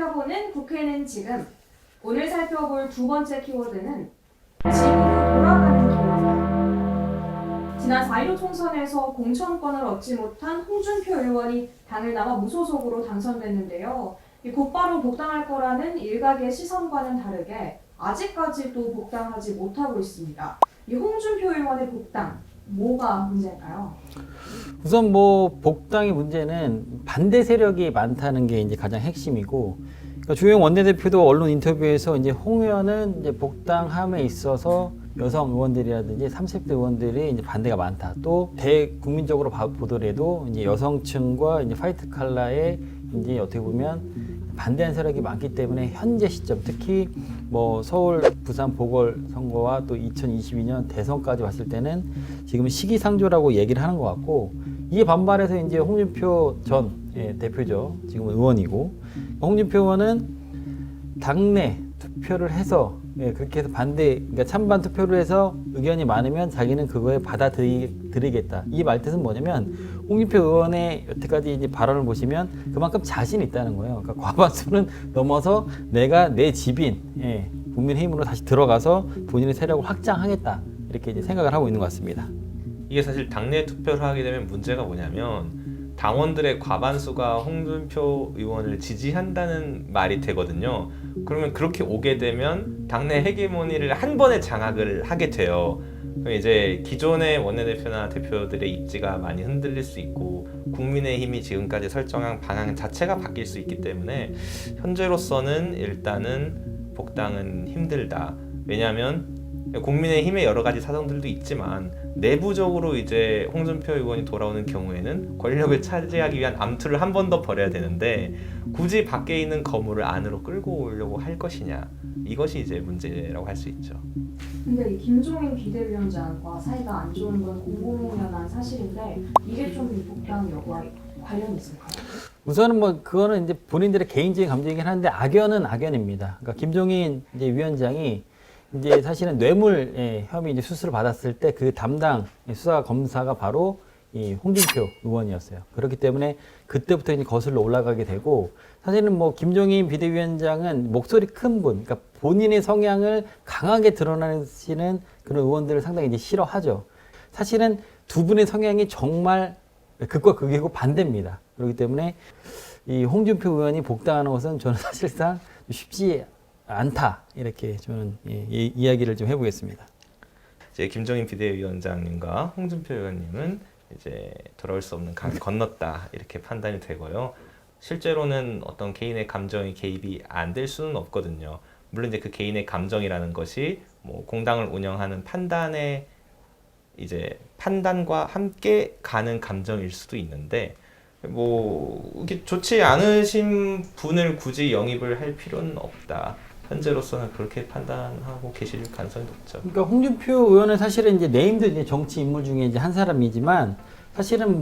살펴보는 국회는 지금. 오늘 살펴볼 두 번째 키워드는 집으로 돌아가는 기회입니다. 지난 4.15 총선에서 공천권을 얻지 못한 홍준표 의원이 당을 나와 무소속으로 당선됐는데요. 곧바로 복당할 거라는 일각의 시선과는 다르게 아직까지도 복당하지 못하고 있습니다. 이 홍준표 의원의 복당, 뭐가 문제일까요? 우선 복당의 문제는 반대 세력이 많다는 게 이제 가장 핵심이고, 그러니까 주호영 원내대표도 언론 인터뷰에서 이제 홍 의원은 이제 복당함에 있어서 여성 의원들이라든지 30대 의원들이 이제 반대가 많다. 또 대국민적으로 보더라도 이제 여성층과 이제 화이트 칼라의 이제 어떻게 보면 반대하는 세력이 많기 때문에 현재 시점, 특히 서울, 부산 보궐선거와 또 2022년 대선까지 봤을 때는 지금 시기상조라고 얘기를 하는 것 같고, 이에 반발해서 이제 홍준표 전 대표죠. 지금 의원이고, 홍준표 의원은 당내 투표를 해서 그렇게 해서 그러니까 찬반 투표를 해서 의견이 많으면 자기는 그거에 받아들이겠다. 이 말뜻은 뭐냐면 홍준표 의원의 여태까지 이제 발언을 보시면 그만큼 자신이 있다는 거예요. 그러니까 과반수는 넘어서 내가 내 집인 국민의힘으로 다시 들어가서 본인의 세력을 확장하겠다. 이렇게 이제 생각을 하고 있는 것 같습니다. 이게 사실 당내 투표를 하게 되면 문제가 뭐냐면 당원들의 과반수가 홍준표 의원을 지지한다는 말이 되거든요. 그러면 그렇게 오게 되면 당내 헤게모니를 한 번에 장악을 하게 돼요. 그럼 이제 기존의 원내대표나 대표들의 입지가 많이 흔들릴 수 있고, 국민의힘이 지금까지 설정한 방향 자체가 바뀔 수 있기 때문에 현재로서는 일단은 복당은 힘들다. 왜냐하면 국민의힘의 여러 가지 사정들도 있지만 내부적으로 이제 홍준표 의원이 돌아오는 경우에는 권력을 차지하기 위한 암투를 한 번 더 벌여야 되는데, 굳이 밖에 있는 거물을 안으로 끌고 오려고 할 것이냐, 이것이 이제 문제라고 할 수 있죠. 근데 이 김종인 비대위원장과 사이가 안 좋은 건 공공연한 사실인데 이게 좀 이 복당 여부와 관련이 있을까요? 우선은 그거는 이제 본인들의 개인적인 감정이긴 한데 악연은 악연입니다. 그러니까 김종인 이제 위원장이 이제 사실은 뇌물 혐의 이제 수수를 받았을 때 그 담당 수사 검사가 바로 이 홍준표 의원이었어요. 그렇기 때문에 그때부터 이제 거슬러 올라가게 되고, 사실은 김종인 비대위원장은 목소리 큰 분, 그러니까 본인의 성향을 강하게 드러내시는 그런 의원들을 상당히 이제 싫어하죠. 사실은 두 분의 성향이 정말 극과 극이고 반대입니다. 그렇기 때문에 이 홍준표 의원이 복당하는 것은 저는 사실상 쉽지 않다, 이렇게 저는 이야기를 좀 해보겠습니다. 이제 김종인 비대위원장님과 홍준표 의원님은 이제 돌아올 수 없는 강을 건넜다, 이렇게 판단이 되고요. 실제로는 어떤 개인의 감정이 개입이 안 될 수는 없거든요. 물론 이제 그 개인의 감정이라는 것이 공당을 운영하는 판단과 함께 가는 감정일 수도 있는데, 이게 좋지 않으신 분을 굳이 영입을 할 필요는 없다. 현재로서는 그렇게 판단하고 계실 가능성이 높죠. 그러니까 홍준표 의원은 사실은 이제 네임드 이제 정치 인물 중에 이제 한 사람이지만, 사실은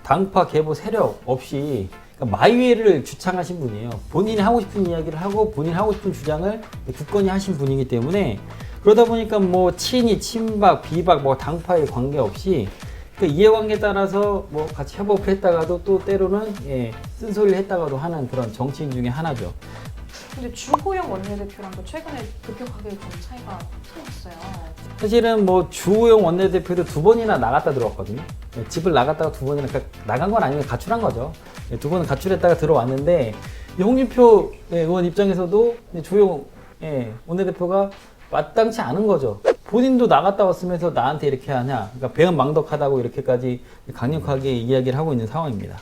당파 계보 세력 없이 그러니까 마이웨이를 주창하신 분이에요. 본인이 하고 싶은 이야기를 하고 본인이 하고 싶은 주장을 굳건히 하신 분이기 때문에, 그러다 보니까 친이, 친박, 비박, 당파에 관계없이 그 이해관계에 따라서 같이 협업을 했다가도 또 때로는 쓴소리를 했다가도 하는 그런 정치인 중에 하나죠. 근데 주호영 원내대표랑도 최근에 급격하게 좀 차이가 생겼어요. 사실은 주호영 원내대표도 두 번이나 나갔다 들어왔거든요. 집을 나갔다가 두 번이나, 나간 건 아니면 가출한 거죠. 두 번은 가출했다가 들어왔는데, 홍준표 의원 입장에서도 주호영 원내대표가 마땅치 않은 거죠. 본인도 나갔다 왔으면서 나한테 이렇게 하냐, 그러니까 배은망덕하다고 이렇게까지 강력하게 이야기를 하고 있는 상황입니다.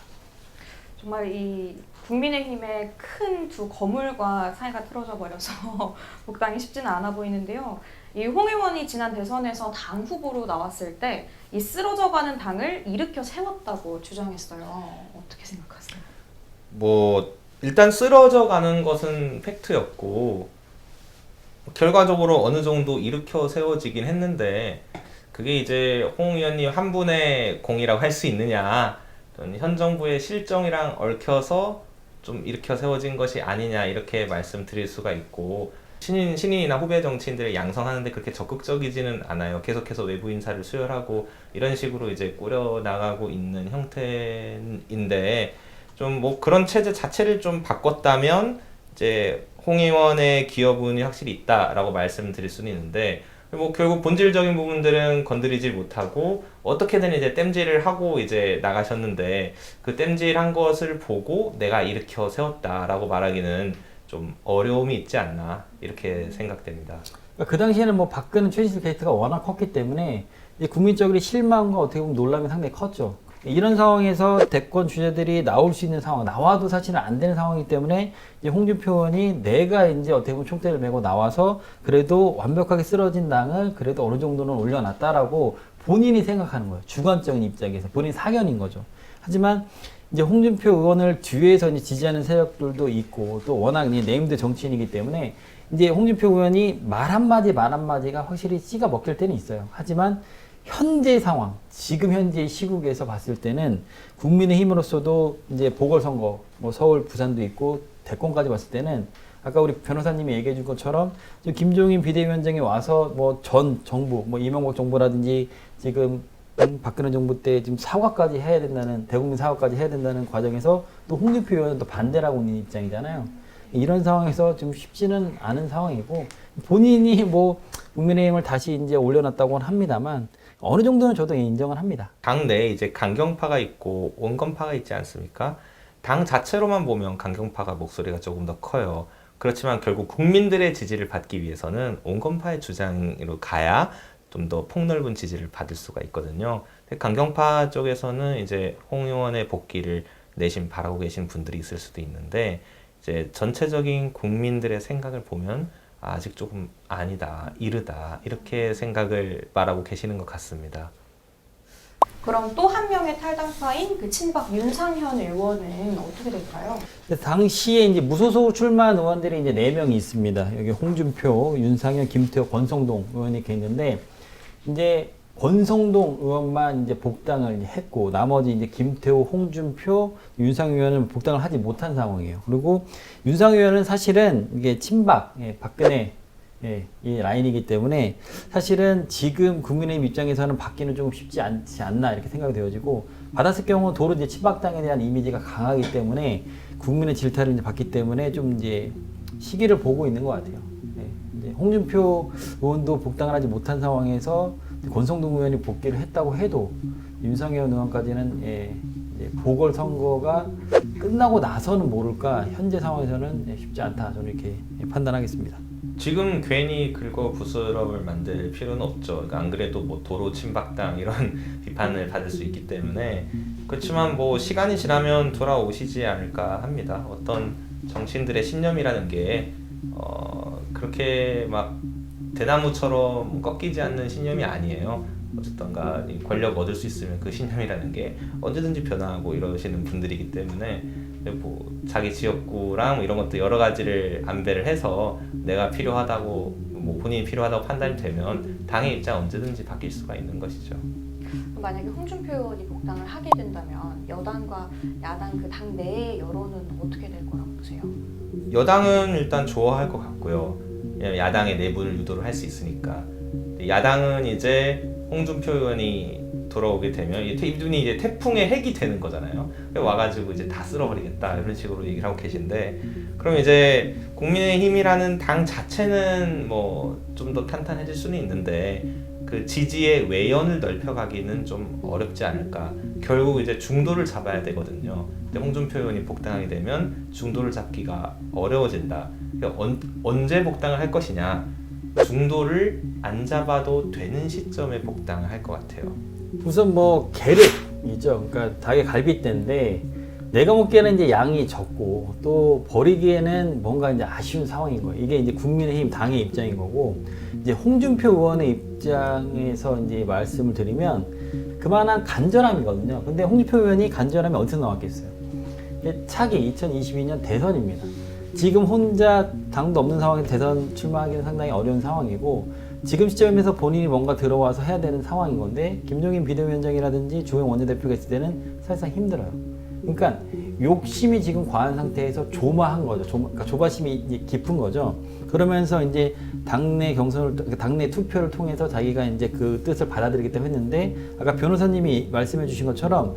정말 이 국민의힘의 큰 두 거물과 사이가 틀어져 버려서 복당이 쉽지는 않아 보이는데요. 이 홍 의원이 지난 대선에서 당 후보로 나왔을 때 이 쓰러져가는 당을 일으켜 세웠다고 주장했어요. 어떻게 생각하세요? 일단 쓰러져가는 것은 팩트였고, 결과적으로 어느 정도 일으켜 세워지긴 했는데, 그게 이제 홍 의원님 한 분의 공이라고 할 수 있느냐, 현 정부의 실정이랑 얽혀서 좀 일으켜 세워진 것이 아니냐, 이렇게 말씀드릴 수가 있고, 신인이나 후배 정치인들을 양성하는데 그렇게 적극적이지는 않아요. 계속해서 외부 인사를 수혈하고 이런 식으로 이제 꾸려 나가고 있는 형태인데, 좀 그런 체제 자체를 좀 바꿨다면 이제 홍 의원의 기여분이 확실히 있다라고 말씀드릴 수는 있는데 뭐 결국 본질적인 부분들은 건드리지 못하고 어떻게든 이제 땜질을 하고 이제 나가셨는데 그 땜질한 것을 보고 내가 일으켜 세웠다라고 말하기는 좀 어려움이 있지 않나 이렇게 생각됩니다. 그 당시에는 뭐 박근혜 최순실 게이트가 워낙 컸기 때문에 이제 국민적으로 실망과 어떻게 보면 논란이 상당히 컸죠. 이런 상황에서 대권 주자들이 나올 수 있는 상황, 나와도 사실은 안 되는 상황이기 때문에 이제 홍준표 의원이 내가 이제 어떻게 보면 총대를 메고 나와서 그래도 완벽하게 쓰러진 당을 그래도 어느 정도는 올려놨다라고 본인이 생각하는 거예요. 주관적인 입장에서 본인 사견인 거죠. 하지만 이제 홍준표 의원을 뒤에서 이제 지지하는 세력들도 있고 또 워낙 네임드 정치인이기 때문에 이제 홍준표 의원이 말 한마디가 확실히 씨가 먹힐 때는 있어요. 하지만 현재 상황, 지금 현재 시국에서 봤을 때는 국민의힘으로서도 이제 보궐선거, 뭐 서울, 부산도 있고 대권까지 봤을 때는 아까 우리 변호사님이 얘기해 준 것처럼 지금 김종인 비대위원장이 와서 뭐 전 정부, 뭐 이명박 정부라든지 지금 박근혜 정부 때 지금 사과까지 해야 된다는, 대국민 사과까지 해야 된다는 과정에서 또 홍준표 의원은 또 반대라고 있는 입장이잖아요. 이런 상황에서 좀 쉽지는 않은 상황이고 본인이 뭐 국민의힘을 다시 이제 올려놨다고는 합니다만 어느 정도는 저도 인정을 합니다. 당 내에 이제 강경파가 있고 온건파가 있지 않습니까? 당 자체로만 보면 강경파가 목소리가 조금 더 커요. 그렇지만 결국 국민들의 지지를 받기 위해서는 온건파의 주장으로 가야 좀 더 폭넓은 지지를 받을 수가 있거든요. 강경파 쪽에서는 이제 홍 의원의 복귀를 내심 바라고 계신 분들이 있을 수도 있는데 이제 전체적인 국민들의 생각을 보면 아직 조금 아니다, 이르다 이렇게 생각을 말하고 계시는 것 같습니다. 그럼 또 한 명의 탈당파인 그 친박 윤상현 의원은 어떻게 될까요? 당시에 이제 무소속 출마한 의원들이 이제 4명이 있습니다. 여기 홍준표, 윤상현, 김태호, 권성동 의원이 이렇게 있는데 이제 권성동 의원만 이제 복당을 했고 나머지 이제 김태호, 홍준표, 윤상현 의원은 복당을 하지 못한 상황이에요. 그리고 윤상현 의원은 사실은 이게 친박, 박근혜 이 라인이기 때문에 사실은 지금 국민의힘 입장에서는 받기는 조금 쉽지 않지 않나 이렇게 생각이 되어지고 받았을 경우 도로 이제 친박당에 대한 이미지가 강하기 때문에 국민의 질타를 이제 받기 때문에 좀 이제 시기를 보고 있는 것 같아요. 이제 홍준표 의원도 복당을 하지 못한 상황에서 권성동 의원이 복귀를 했다고 해도 윤상현 의원까지는 이제 보궐선거가 끝나고 나서는 모를까 현재 상황에서는 쉽지 않다 저는 이렇게 판단하겠습니다. 지금 괜히 긁어 부스럼을 만들 필요는 없죠. 그러니까 안 그래도 뭐 도로 친박당 이런 비판을 받을 수 있기 때문에 그렇지만 뭐 시간이 지나면 돌아오시지 않을까 합니다. 어떤 정치인들의 신념이라는 게 그렇게 막 대나무처럼 꺾이지 않는 신념이 아니에요. 어쨌든가 권력 얻을 수 있으면 그 신념이라는 게 언제든지 변화하고 이러시는 분들이기 때문에 뭐 자기 지역구랑 뭐 이런 것도 여러 가지를 안배를 해서 내가 필요하다고 뭐 본인이 필요하다고 판단이 되면 당의 입장 언제든지 바뀔 수가 있는 것이죠. 만약에 홍준표 의원이 복당을 하게 된다면 여당과 야당 그 당 내의 여론은 어떻게 될 거라고 보세요? 여당은 일단 좋아할 것 같고요. 왜냐면 야당의 내분을 유도를 할 수 있으니까. 야당은 이제 홍준표 의원이 돌아오게 되면 이분이 이제 태풍의 핵이 되는 거잖아요. 와가지고 이제 다 쓸어버리겠다 이런 식으로 얘기를 하고 계신데, 그럼 이제 국민의힘이라는 당 자체는 뭐 좀 더 탄탄해질 수는 있는데 그 지지의 외연을 넓혀가기는 좀 어렵지 않을까. 결국 이제 중도를 잡아야 되거든요. 근데 홍준표 의원이 복당하게 되면 중도를 잡기가 어려워진다. 그러니까 언제 복당을 할 것이냐. 중도를 안 잡아도 되는 시점에 복당을 할 것 같아요. 우선 뭐 계륵이죠. 그러니까 닭의 갈빗대인데 내가 먹기에는 이제 양이 적고 또 버리기에는 뭔가 이제 아쉬운 상황인 거예요. 이게 이제 국민의힘 당의 입장인 거고, 이제 홍준표 의원의 입장에서 이제 말씀을 드리면 그만한 간절함이거든요. 근데 홍준표 의원이 간절함이 어디서 나왔겠어요? 차기 2022년 대선입니다. 지금 혼자 당도 없는 상황에서 대선 출마하기는 상당히 어려운 상황이고, 지금 시점에서 본인이 뭔가 들어와서 해야 되는 상황인 건데 김종인 비대위원장이라든지 주호영 원내대표가 있을 때는 사실상 힘들어요. 그러니까 욕심이 지금 과한 상태에서 조마한 거죠. 그러니까 조바심이 깊은 거죠. 그러면서 이제 당내 경선을, 당내 투표를 통해서 자기가 이제 그 뜻을 받아들이겠다고 했는데, 아까 변호사님이 말씀해 주신 것처럼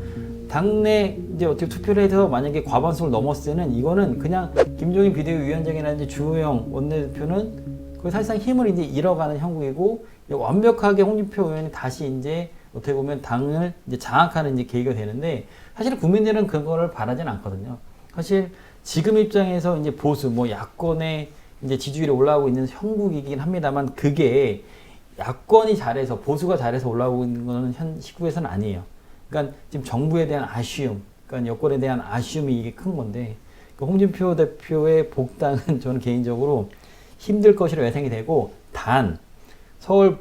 당내 이제 어떻게 투표를 해서 만약에 과반수를 넘었을 때는 이거는 그냥 김종인 비대위원장이라든지 주호영 원내대표는 그 사실상 힘을 이제 잃어가는 형국이고 완벽하게 홍준표 의원이 다시 이제 어떻게 보면 당을 이제 장악하는 이제 계기가 되는데 사실 국민들은 그거를 바라진 않거든요. 사실 지금 입장에서 이제 보수 뭐 야권의 이제 지지율이 올라오고 있는 형국이긴 합니다만 그게 야권이 잘해서 보수가 잘해서 올라오고 있는 거는 현 시국에서는 아니에요. 그러니까 지금 정부에 대한 아쉬움, 그러니까 여권에 대한 아쉬움이 이게 큰 건데 그 홍준표 대표의 복당은 저는 개인적으로 힘들 것이라 예상이 되고 단 서울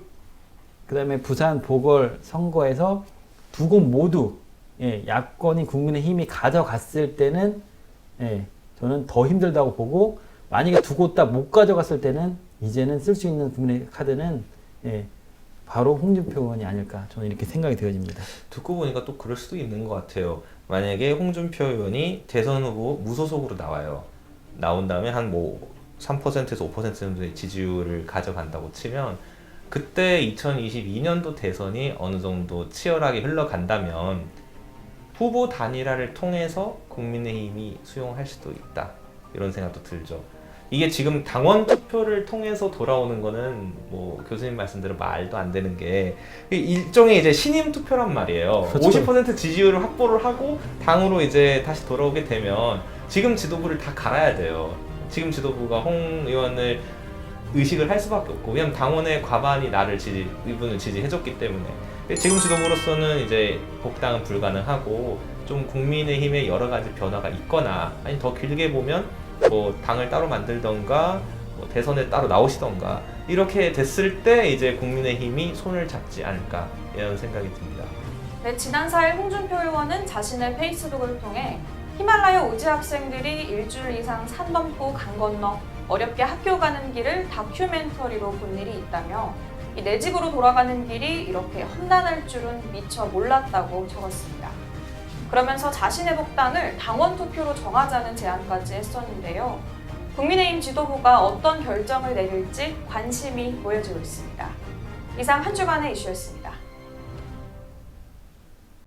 그다음에 부산 보궐 선거에서 두 곳 모두 야권이 국민의힘이 가져갔을 때는 저는 더 힘들다고 보고 만약에 두 곳 다 못 가져갔을 때는 이제는 쓸 수 있는 국민의 카드는 바로 홍준표 의원이 아닐까 저는 이렇게 생각이 되어집니다. 듣고 보니까 또 그럴 수도 있는 것 같아요. 만약에 홍준표 의원이 대선 후보 무소속으로 나온 다음에 한 뭐 3%에서 5% 정도의 지지율을 가져간다고 치면 그때 2022년도 대선이 어느 정도 치열하게 흘러간다면 후보 단일화를 통해서 국민의힘이 수용할 수도 있다. 이런 생각도 들죠. 이게 지금 당원 투표를 통해서 돌아오는 거는 뭐 교수님 말씀대로 말도 안 되는 게 일종의 이제 신임 투표란 말이에요. 그렇죠. 50% 지지율을 확보를 하고 당으로 이제 다시 돌아오게 되면 지금 지도부를 다 갈아야 돼요. 지금 지도부가 홍 의원을 의식을 할 수밖에 없고 왜냐면 당원의 과반이 이분을 지지해줬기 때문에 지금 지도부로서는 이제 복당은 불가능하고 좀 국민의힘의 여러 가지 변화가 있거나 아니 더 길게 보면 뭐 당을 따로 만들던가 뭐 대선에 따로 나오시던가 이렇게 됐을 때 이제 국민의힘이 손을 잡지 않을까 이런 생각이 듭니다. 네, 지난 4일 홍준표 의원은 자신의 페이스북을 통해 히말라야 오지 학생들이 일주일 이상 산 넘고 강 건너 어렵게 학교 가는 길을 다큐멘터리로 본 일이 있다며 내 집으로 돌아가는 길이 이렇게 험난할 줄은 미처 몰랐다고 적었습니다. 그러면서 자신의 복당을 당원 투표로 정하자는 제안까지 했었는데요. 국민의힘 지도부가 어떤 결정을 내릴지 관심이 모여지고 있습니다. 이상 한 주간의 이슈였습니다.